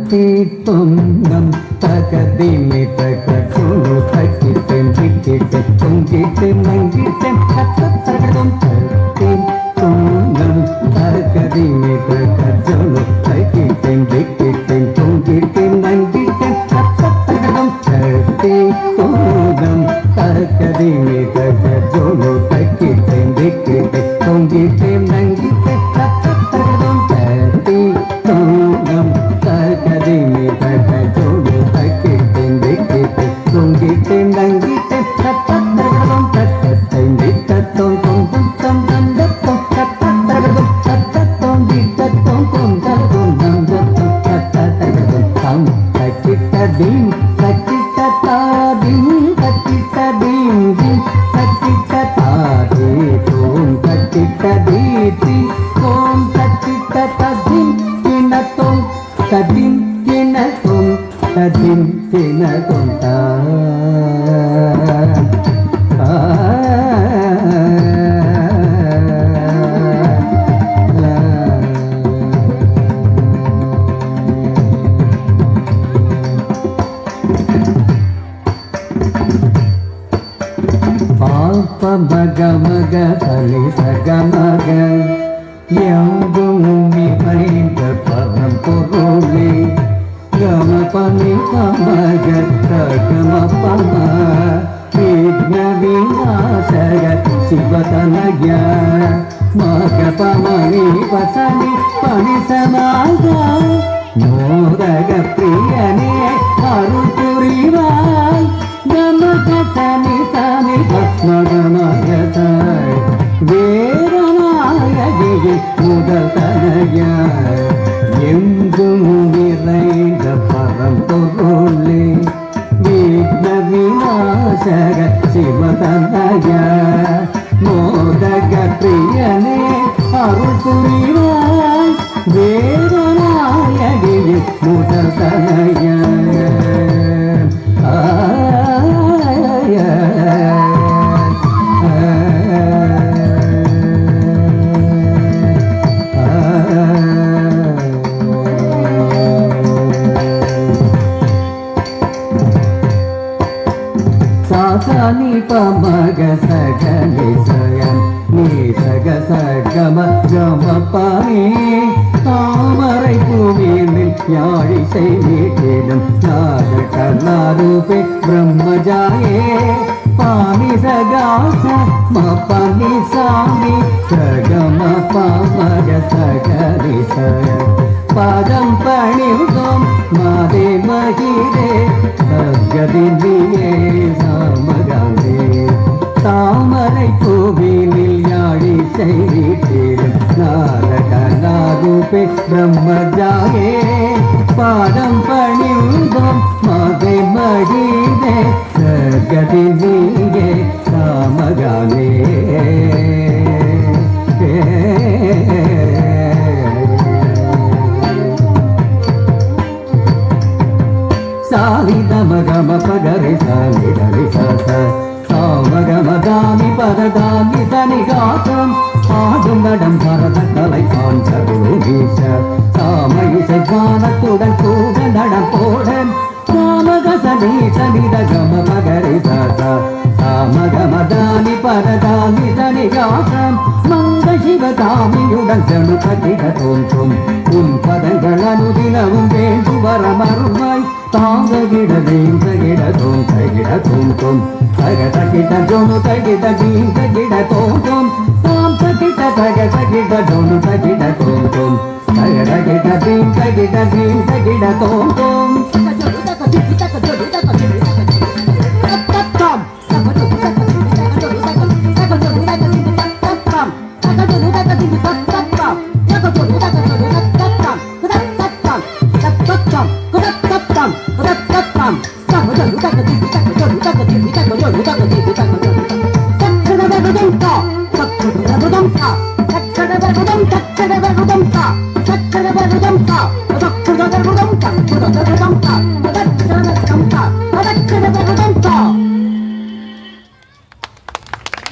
தொங்கம் தகதிமை தகோடு தக்கிட்டேன் திக்கிட்டேன் தொங்கிட்டேன் நங்கிட்டேன் தகதும் தக்கி தொங்கம் தகதிமை தகோடு தக்கிட்டேன் திக்கிட்டேன் தொங்கிட்டேன் நங்கிட்டேன் தகதும் தக்கி தொங்கம் தகதிமை தகோடு தக்கிட்டேன் திக்கிட்டேன் தொங்கிட்டேன் நங்கிட்டேன் தகதும் தக்கி தொங்கம் தகதிமை தகோடு தக்கிட்டேன் திக்கிட்டேன் தொங்கிட்டேன் நங்கிட்டேன் தகதும் தக்கத்தையும் திக்கத்தோம் தொங்கும் தம் தந்தத்தோம் தகதும் தக்கத்தோம் திக்கத்தோம் தொங்கத்தோம் நந்தத்தோம் தகதும் தம் தக்கிட்டதீம் தக்கிட்டதாதீம் தக்கிட்டதீம் தீம் தக்கிட்டதாதீ தோம் தக்கிட்டதீதி தோம் தக்கிட்டதீம் கிணத்தோம் ததீம் கிணத்தோம் ததீம் கிணத்தோம் தா பாப்ப மக மக தலை சக மக எங்கும் நிறைந்த பரம்பொருளே கம பனி பமக தகம பம விக்ன விநாசக சிவதனய மக பமணி பசனி பனி சமாக மோதக பிரியனே அருள் புரிவாய் நமக சனி சனி பத்மகமகதாய் வேதநாயகியே முதல் தனையாய் எங்கும் நிறைந்த பரம்பொருளே விக்ன விநாசக சிவதனய மோதக பிரியனே அருள் புரிவாய் வேதநாயகியே முதல் தனையாய் சாசனி பமக சகனி சயம் நீ சக சகம கம பானி தாமரை பூமியில் யாழி செய்திடும் நாககலாரூபே பிரம்மஜாயே பானி சகாச மபனி சாமி சகம பமக சகனி சயம் பாதம் பணிவுதோம் மாதே மகிரே தகதினியே சாமகாந்தே தாமரை பூவினில் யாழி செய்திடும் நாரகலாரூபே பிரம்மஜாயே பாதம் பணிவுதோம் மாதே மகிரே தகதினியே சாமகாந்தே சாலிதமகம பகரி சாலிதரி சாச சாமகமதாமி பரதாமி தனிகாசம் ஆடும் நடம் பரத கலை காண்பீச சாம இசைக்கானத்துடன் கூட நடம் போடன் சாமக சனி சனித கம பகரி சாச சாமகமதாமி பரதாமி தனிகாசம் மங்க சிவகாமியுடன் செணு கட்டிட தோன்றும் உன் பதங்கள் அனுதினமும் வேண்டு வரமருமாய் தாங்க கிடதேம் தகிட தோம் தகிட தோம் தக தகிட ஜோனு தகிட தீம் தகிட தோம் தாம் தகிட தக தகிட ஜோனு தகிட தோம் தக தகிட தீம் தகிட தீம் தகிட தோம்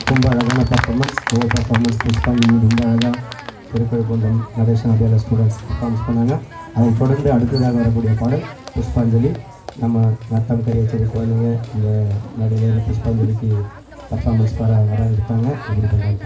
ரொம்ப அழகான பர்ஃபார்மன்ஸ். ஓவர் பர்ஃபார்மன்ஸ் புஷ்பா ரொம்ப அழகாக திருப்பதி கொஞ்சம் நரேஷன் அப்படியே ஸ்டூடெண்ட்ஸ் பர்ஃபார்மன்ஸ் பண்ணாங்க. அதைத் தொடர்ந்து அடுத்ததாக வரக்கூடிய பாடல் புஷ்பாஞ்சலி. நம்ம நத்தம் கரியச்சேரி குழந்தைங்க இந்த நடுவில் புஷ்பாஞ்சலிக்கு பர்ஃபார்மன்ஸ் வர இருக்காங்க. எப்படி பண்ணுறாங்க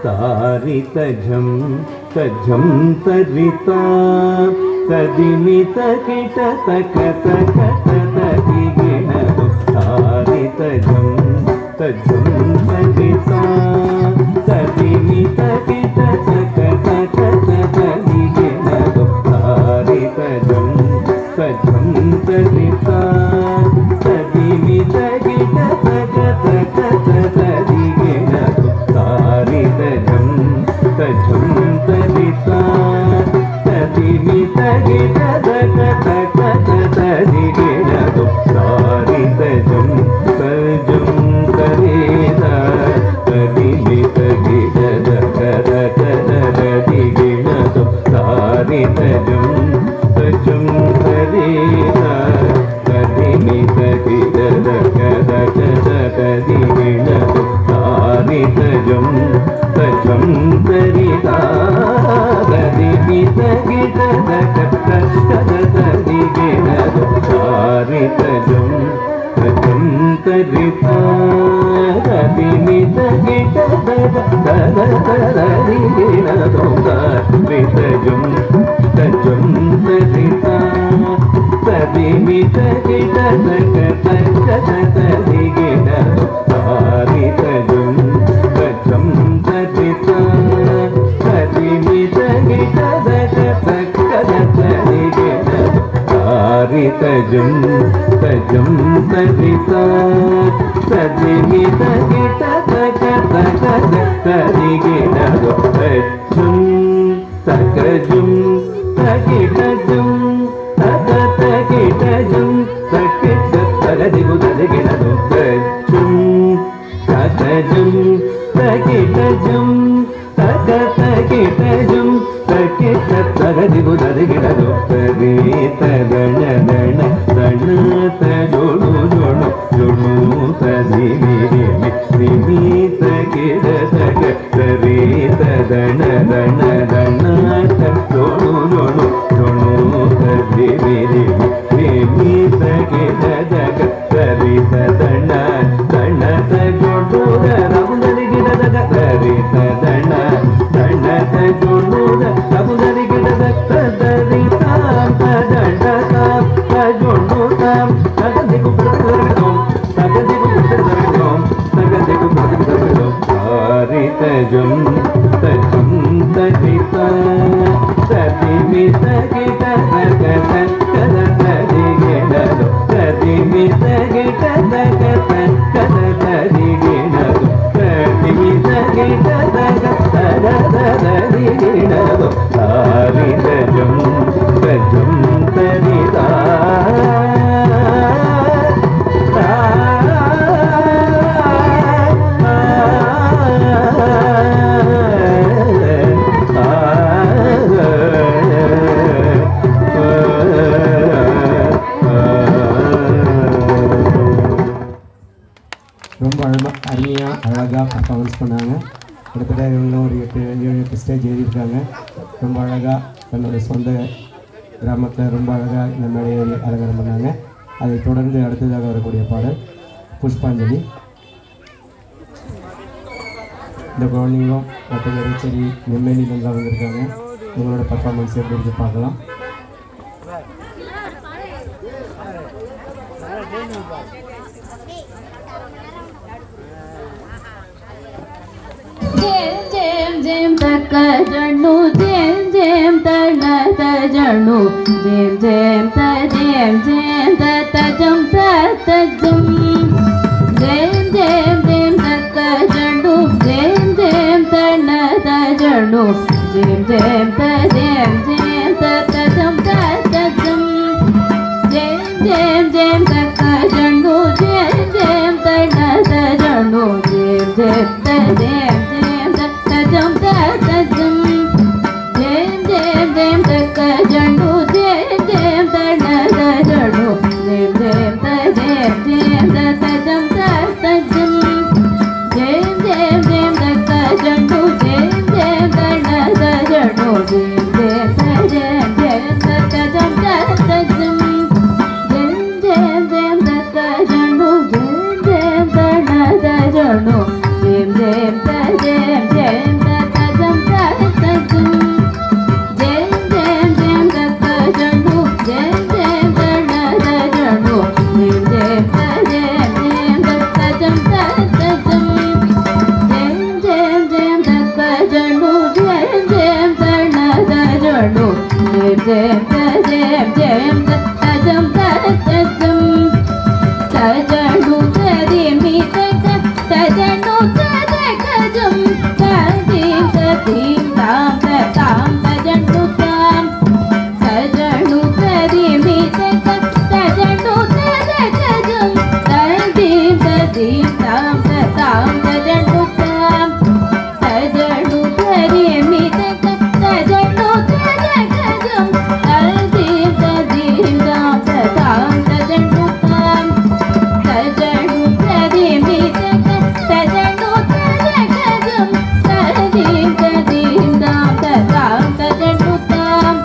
तारितजं तजं तरिता तदिमित किट तक तक तदिगिणदु तारितजं तजं तरिता तदिमित किट तक तक तदिगिणदु तारितजं तजं तरिता तदिमित किट तक तक तदिगिणदु तारितजं तजं तरिता तदिमित किट तक तक तदिगिणदु तारितजं तजं तरिता तदिमित किट तक तक तदिगिणदु तारितजं तजं तरिता तदिमित किट तक तक तदिगिणदु तारितजं तजं तरिता तदिमित किट तक तक तदिगिणदु तारितजं तजं तरिता तदिमित किट तक तदिगिणदु तारितजं तजं तरिता तदिमित किट तक तदिगिणदु तारितजं तजं तरिता तदिमित किट तक तदिगिणदु तारितजं तजं तरिता तदिमित किट तक तदिगिणदु तजं तकजं तकिटजं तकिटजं तकिट तदिगु तदिगिणदु तजं तकजं तकिटजं तकिटजं तकिट तदिगु तदिगिणदु तरितदण दण दण तजोणु जोणु जोणु तदिगिणि निमित किट तक तरितदण दण दण तजोणु जोणु जोणु तदिगिणि निमित किट तक तरितदण दण तजोणु रमुदरिगिणदक तरितदण दण तजोणु रमुदरिगिणदक तरिता तदणतां तजोणुतां तगदिगु प्रदर्गदों तगदिगु प्रदर्गदों तगदिगु प्रदर्गदों तारितजं तजं तरिता तदिमित किट तक तदिगिणदु तदिमित किट तक तदिगिणदु तदिमित किट तक तदिगिणदु तारितजं तजं तरिता ரொம்ப அருமையாக அழகாக பர்ஃபார்மன்ஸ் பண்ணாங்க. கிட்டத்தட்ட இவங்க ஒரு 8 ஸ்டேஜ் எழுதியிருக்காங்க. ரொம்ப அழகாக தன்னோட சொந்த கிராமத்தில் ரொம்ப அழகாக இந்த மேடையை அலங்காரம் பண்ணாங்க. அதை தொடர்ந்து அடுத்ததாக வரக்கூடிய பாடல் புஷ்பாஞ்சலி. இந்த குழந்தைங்களும் மற்ற சரி நெம்மேலியிலேருந்து வந்திருக்காங்க. இவங்களோட பர்ஃபார்மன்ஸ் எப்படி இருக்கு பார்க்கலாம். जेम तक जणु जेम जेम तन तजणु जेम जेम तजम तजम जेम जेम जेम तक जणु जनु जेम जेम त जेम जेम त जम त जम जेम जेम जेम त जनु जेम जेम त जनु जेम जेम त जेम जेम त जम त जम जेम जेम जेम त जनु जेम जेम त जनु जेम जेम त जेम जेम त जम त जम तजनु तदिमि तज तजनु तदकजम तदिम तदिम ताम तताम तजनु ताम तजनु तदिमि तज तजनु तदकजम तदिम तदिम ताम तताम तजनु ताम तजनु तदिमि तज तजनु तदकजम तदिम तदिम ताम तताम तजनु ताम तजनु तदिमि तज तजनु तदकजम तदिम तदिम ताम तताम तजनु ताम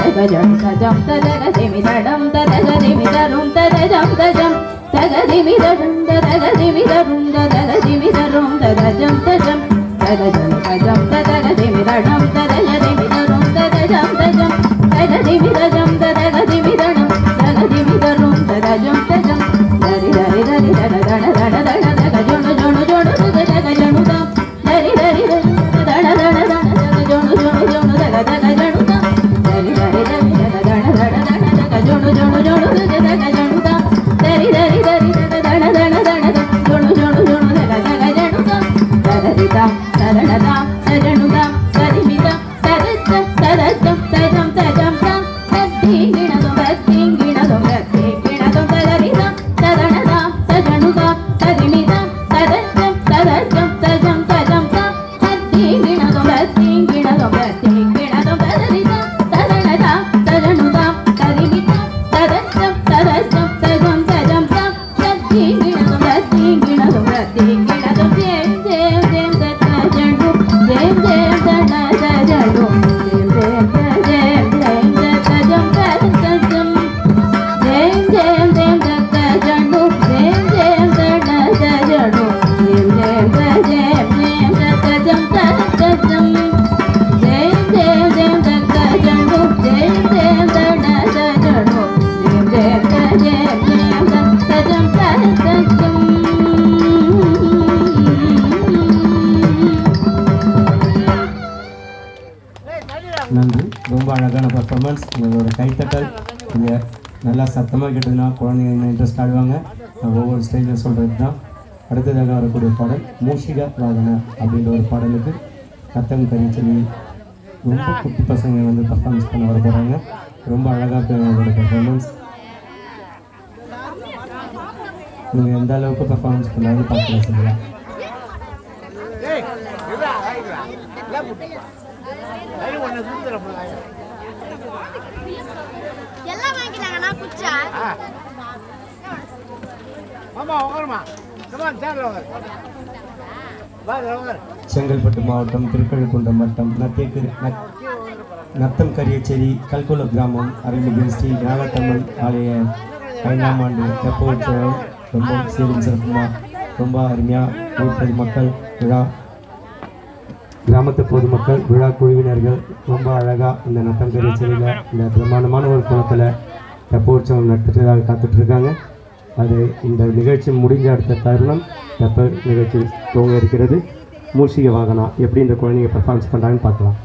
तजम तजम तदगदिमि तडम तदगदिमि तरुम तदजम तजम तगदिमि तडम तदगदिमि तरुम तदगदिमि तरुम तदजम तजम तदजम तजम तदगदिमि तडम तदगदिमि तरुम तदजम तजम तगदिमि तजम तदगदिमि तडम तगदिमि तरुम तदजम तजम दरि दरि दरि दड़ दड़ दड़ दड़ दड़ जोणु जोणु जोणु दग जोणु दाम दरि दरि दड़ दड़ दड़ दड़ जोणु जोणु जोणु दग जोणु दाम दरि दरि दरि दड़ दड़ दड़ दग जोणु जोणु जोणु दग जोणु दाम दरि दरि दरि दड़ दड़ दड़ जोणु जोणु जोणु दग जोणु दाम दरि दाम दड़ दाम तजनु दाम दरिमि दाम तदजम तदजम तजम तजम दाम तद्दिंगिणदम तद्दिंगिणदम तद्दिंगिणदम तदरि दाम तदण दाम तजनु दाम तदिमि दाम तदजम तदजम तजम तजम दाम तद्दिंगिणदम तद्दिंगिणदम तद्दिंगिणदम तदरि दाम तदण दाम तजनु दाम तदिमि दाम तदजम तदजम तजम तजम दाम तद्दिंगिणदम तद्दिंगिणदम तद्दिंगिणदम जेम जेम जेम तजनु जेम जेम तजनु जेम जेम जेम जेम तजम तजम जेम जेम जेम तजनु जेम जेम तजनु जेम जेम जेम जेम तजम तजम जेम जेम जेम तजनु जेम जेम तजनु जेम जेम जेम जेम तजम तजम நன்றி. ரொம்ப அழகான பர்ஃபார்மன்ஸ். உங்களோட கைத்தட்டல் இங்கே நல்லா சத்தமாக கேட்டதுன்னா குழந்தைங்க இன்னும் இன்ட்ரெஸ்ட் ஆடுவாங்க. நான் ஒவ்வொரு ஸ்டேஜில் சொல்கிறது தான். அடுத்ததாக வரக்கூடிய பாடல் மூஷிக வாகன அப்படின்ற ஒரு பாடலுக்கு ரத்தம் கரிச்சலி ரொம்ப குட்டி பசங்க வந்து பர்ஃபார்மன்ஸ் பண்ண வர போகிறாங்க. ரொம்ப அழகாக இருக்கும் அவங்களோட பர்ஃபார்மன்ஸ். நீங்கள் எந்த அளவுக்கு பர்ஃபார்மன்ஸ் பண்ணாலும் பார்க்கலாம் சரியா. எல்லாம் வாங்கிட்டாங்கண்ணா குச்சா செங்கல்பட்டு மாவட்டம் திருக்கழுக்குன்றம் வட்டம் நத்தம் கரியச்சேரி கல்குல கிராமம் அருள்மிகு ஸ்ரீ நாகத்தம்மன் ஆலய 5ஆம் ஆண்டு தெப்போற்சவம் ரொம்ப சீரும் சிறப்புமா ரொம்ப அருமையாக ஊர் பொதுமக்கள் விழா கிராமத்து பொதுமக்கள் விழா குழுவினர்கள் ரொம்ப அழகாக இந்த நத்தம் கரியச்சேரியில் இந்த பிரமாண்டமான ஒரு குளத்தில் தெப்போற்சவம் நடத்துறதாக காத்துட்ருக்காங்க. அது இந்த நிகழ்ச்சி முடிஞ்ச அடுத்த தருணம் தெப்ப நிகழ்ச்சி துவங்க இருக்கிறது. மூஷிக வாகனா எப்படி இந்த குழந்தைங்க பர்ஃபார்மன்ஸ் பண்ணுறாங்கன்னு பார்க்கலாம்.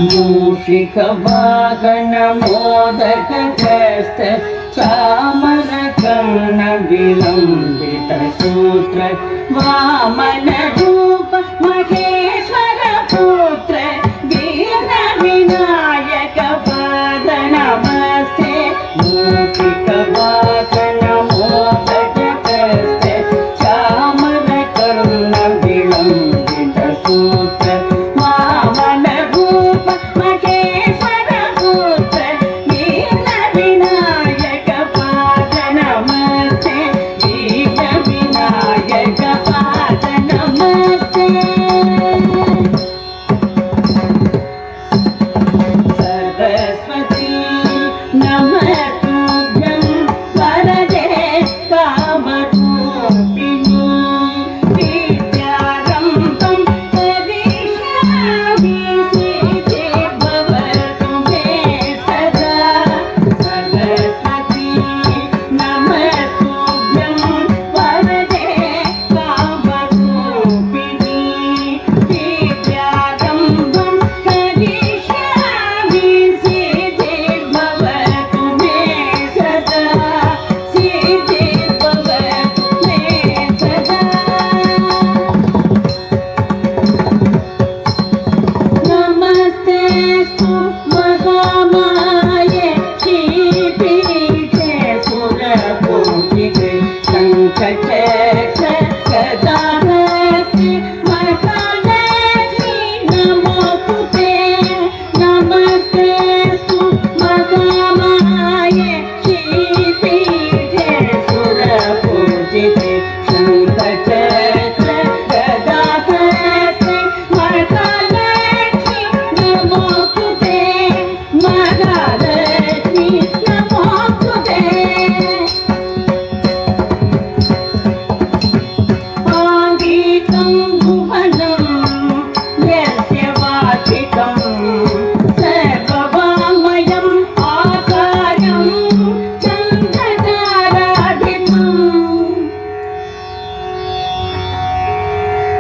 मूषिक वाहन मोदक हस्त चामर कर्ण विलंबित सूत्र वामन रूप महेश्वर पुत्र दीन विनायक पाद नमस्ते। मूषिक वाहन मोदक हस्त चामर कर्ण विलंबित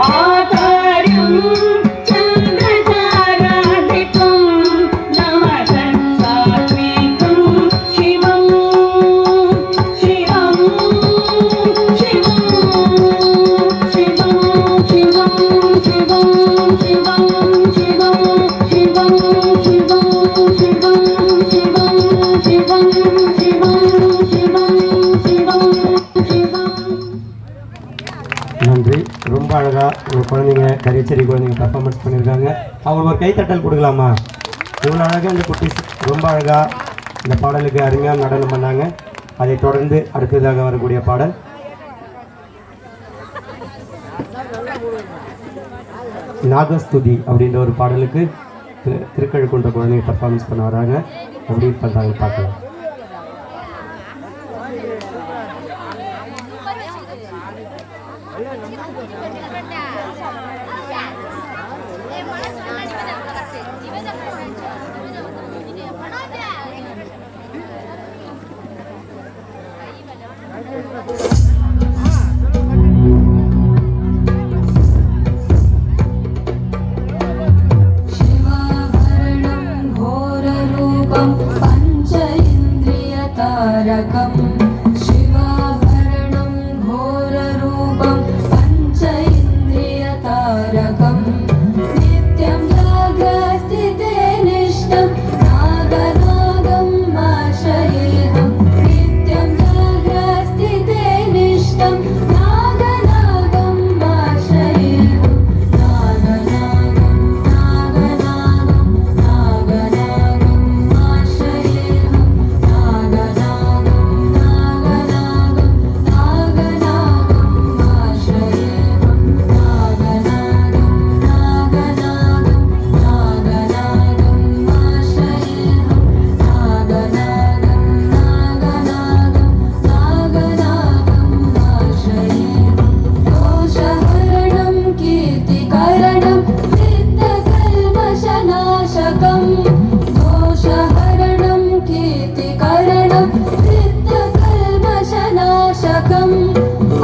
आधार्यं चन्द्रताराधितं नमः सात्विकं शिवं शिवं शिवं शिवं शिवं शिवं शिवं शिवं शिवं शिवं शिवं शिवं शिवं शिवं शिवं शिवं शिवं நன்றி. ரொம்ப அழகாக ஒரு குழந்தைங்க கரிச்சேரி குழந்தைங்க பர்ஃபார்மன்ஸ் பண்ணியிருக்காங்க. அவங்களுக்கு ஒரு கைத்தட்டல் கொடுக்கலாமா? இவ்வளோ அழகாக இந்த குட்டீஸ் ரொம்ப அழகாக இந்த பாடலுக்கு அருமையாக நடனம் பண்ணாங்க. அதைத் தொடர்ந்து அடுத்ததாக வரக்கூடிய பாடல் நாகஸ்துதி அப்படின்ற ஒரு பாடலுக்கு திருக்கழுக்குன்ற குழந்தைங்க பர்ஃபார்மன்ஸ் பண்ண வராங்க. எப்படி பண்ணுறாங்க பார்க்கலாம். शिवाभरणं घोररूपं पञ्च इन्द्रियतारकम् शिवाभरणं घोररूपं पञ्च इन्द्रियतारकम् नित्यं जागस्थिते निष्ठं नागनागम् आश्रयेऽहं नित्यं जागस्थिते निष्ठं नागनागम् आश्रयेऽहं नागनागं नागनागं नागनागम् आश्रयेऽहं नागनागं नागनागं नागनागम् आश्रयेऽहं नागनागं नागनागं नागनागम् आश्रयेऽहं नागनागं नागनागं नागनागम् आश्रयेऽहं दोषहरणं कीर्तिकरणं सिद्धकल्मषनाशकं दोषहरणं कीर्तिकरणं सिद्धकल्मषनाशकम्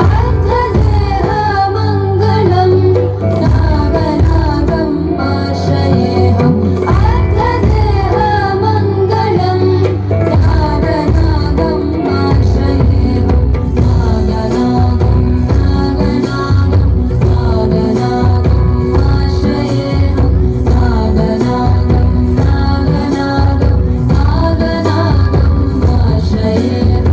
अर्धदेहमङ्गलं नागनागम् आश्रयेऽहम् अर्धदेहमङ्गलं नागनागम् आश्रयेऽहं नागनागं नागनागं नागनागम् आश्रयेऽहं नागनागं नागनागं नागनागम् आश्रयेऽहं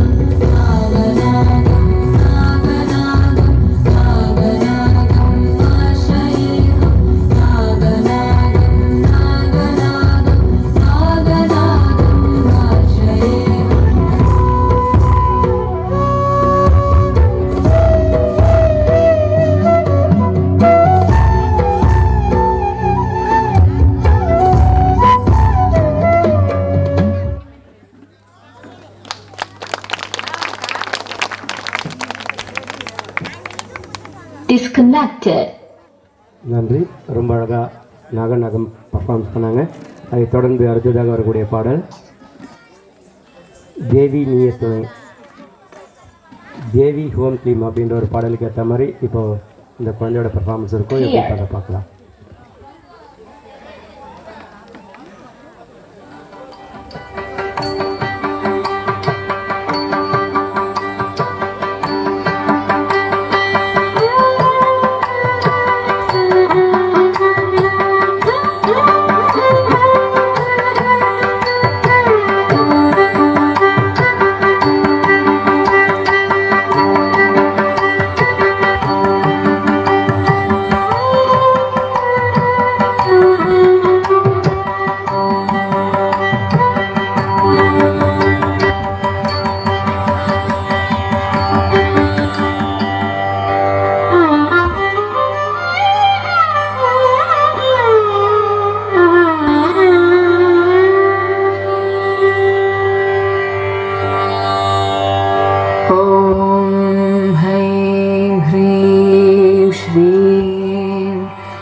नागनागं नागनागं नागनागम् आश्रयेऽहं नागनागं नागनागं नागनागम् आश्रयेऽहम् Disconnected. நன்றி. ரொம்ப அழகாக நாகநாகம் பர்ஃபார்மன்ஸ் பண்ணாங்க. அதைத் தொடர்ந்து அடுத்ததாக வரக்கூடிய பாடல் தேவி நீய துணை தேவி ஹோம் தீம் அப்படின்ற ஒரு பாடலுக்கு ஏற்ற மாதிரி இப்போது இந்த குழந்தையோட பர்ஃபார்மன்ஸ் இருக்கும். எப்படி பாட பார்க்கலாம்.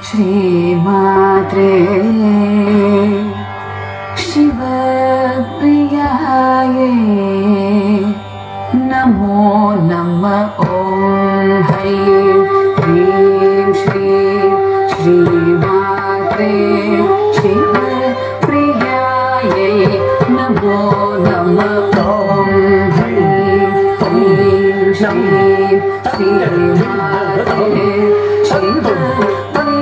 श्रीमात्रे शिवप्रियाये नमो नमः। ॐ ह्रीं श्रीं श्रीमात्रे शिवप्रियायै नमो नमः ॐ ह्रीं श्रीमात्रे शिवप्रियायै